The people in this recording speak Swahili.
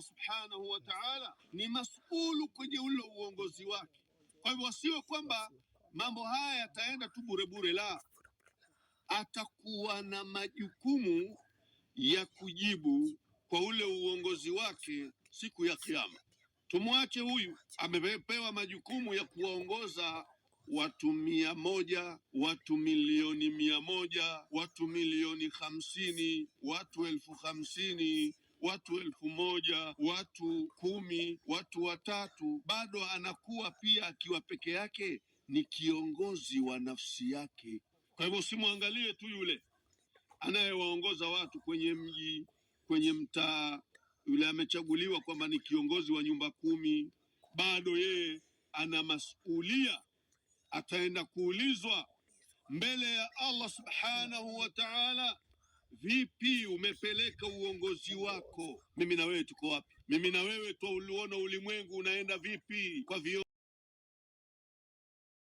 subhanahu wa ta'ala ni mas'ulu kwenye ule uongozi wake. Kwa hivyo sio kwamba mambo haya yataenda tu bure bure, la, atakuwa na majukumu ya kujibu kwa ule uongozi wake siku ya Kiyama. Tumwache huyu amepewa majukumu ya kuwaongoza watu 100, watu milioni 100, watu milioni 50, watu 50,000, watu 1000, watu 10, watu 3. Bado anakuwa pia akiwa peke yake ni kiongozi wa nafsi yake. Kwa hivyo usimwangalie tu yule anayewaongoza watu kwenye mji, kwenye mtaa, yule amechaguliwa kwamba ni kiongozi wa nyumba 10, bado yeye ana masulia. Ataenda kuulizwa mbele ya Allah subhanahu wa ta'ala, vipi umepeleka uongozi wako? Mimi na wewe tuko wapi? Mimi na wewe tuuliona ulimwengu unaenda vipi? Kwa